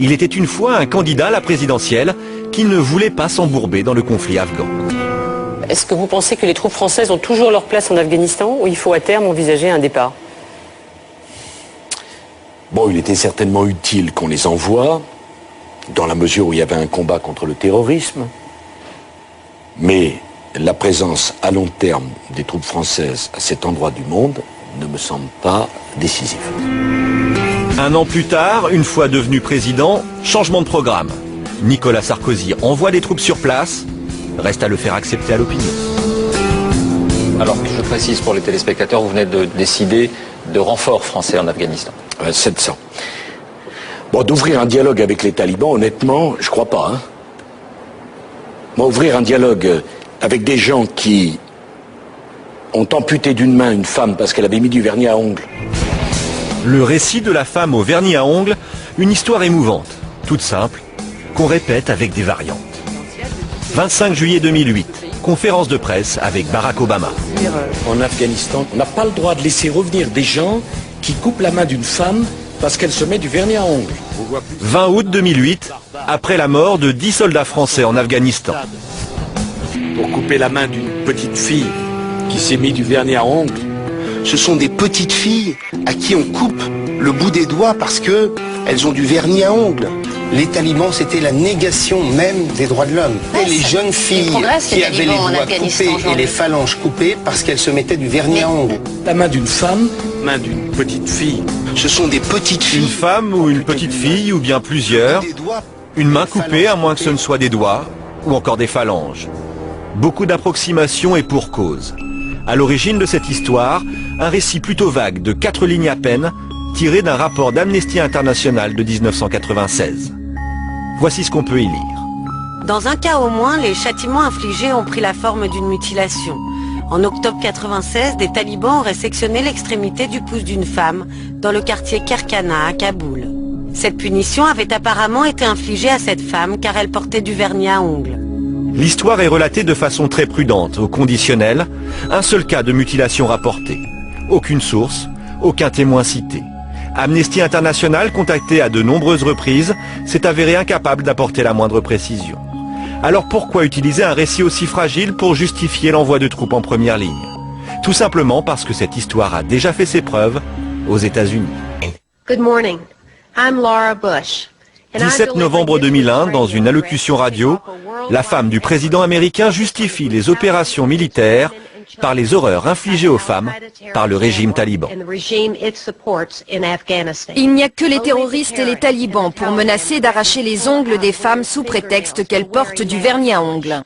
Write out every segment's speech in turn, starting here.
Il était une fois un candidat à la présidentielle qui ne voulait pas s'embourber dans le conflit afghan. Est-ce que vous pensez que les troupes françaises ont toujours leur place en Afghanistan ou il faut à terme envisager un départ? Bon, il était certainement utile qu'on les envoie, dans la mesure où il y avait un combat contre le terrorisme. Mais la présence à long terme des troupes françaises à cet endroit du monde ne me semble pas décisive. Un an plus tard, une fois devenu président, changement de programme. Nicolas Sarkozy envoie des troupes sur place, reste à le faire accepter à l'opinion. Alors que je précise pour les téléspectateurs, vous venez de décider de renforts français en Afghanistan. 700. Bon, d'ouvrir un dialogue avec les talibans, honnêtement, je crois pas. Hein. Moi, ouvrir un dialogue avec des gens qui ont amputé d'une main une femme parce qu'elle avait mis du vernis à ongles. Le récit de la femme au vernis à ongles, une histoire émouvante, toute simple, qu'on répète avec des variantes. 25 juillet 2008, conférence de presse avec Barack Obama. En Afghanistan, on n'a pas le droit de laisser revenir des gens qui coupent la main d'une femme parce qu'elle se met du vernis à ongles. 20 août 2008, après la mort de 10 soldats français en Afghanistan. Pour couper la main d'une petite fille qui s'est mis du vernis à ongles. Ce sont des petites filles à qui on coupe le bout des doigts parce que elles ont du vernis à ongles. Les talibans, c'était la négation même des droits de l'homme. Et les jeunes filles qui avaient les doigts coupés et les phalanges coupées parce qu'elles se mettaient du vernis à ongles. La main d'une femme, main d'une petite fille. Ce sont des petites filles. Une femme ou une petite fille ou bien plusieurs. Une main coupée à moins que ce ne soit des doigts ou encore des phalanges. Beaucoup d'approximations et pour cause. À l'origine de cette histoire, un récit plutôt vague de 4 lignes à peine, tiré d'un rapport d'Amnesty International de 1996. Voici ce qu'on peut y lire. Dans un cas au moins, les châtiments infligés ont pris la forme d'une mutilation. En octobre 1996, des talibans auraient sectionné l'extrémité du pouce d'une femme dans le quartier Kerkana à Kaboul. Cette punition avait apparemment été infligée à cette femme car elle portait du vernis à ongles. L'histoire est relatée de façon très prudente, au conditionnel. Un seul cas de mutilation rapporté. Aucune source, aucun témoin cité. Amnesty International, contacté à de nombreuses reprises, s'est avéré incapable d'apporter la moindre précision. Alors pourquoi utiliser un récit aussi fragile pour justifier l'envoi de troupes en première ligne? Tout simplement parce que cette histoire a déjà fait ses preuves aux États-Unis. Good morning. I'm Laura Bush. 17 novembre 2001, dans une allocution radio, la femme du président américain justifie les opérations militaires par les horreurs infligées aux femmes par le régime taliban. Il n'y a que les terroristes et les talibans pour menacer d'arracher les ongles des femmes sous prétexte qu'elles portent du vernis à ongles.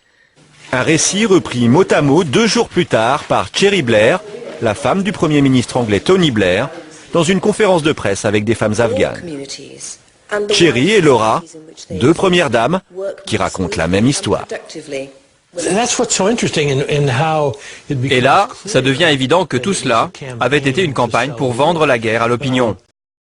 Un récit repris mot à mot 2 jours plus tard par Cherie Blair, la femme du Premier ministre anglais Tony Blair, dans une conférence de presse avec des femmes afghanes. Cherie et Laura, 2 premières dames, qui racontent la même histoire. Et là, ça devient évident que tout cela avait été une campagne pour vendre la guerre à l'opinion.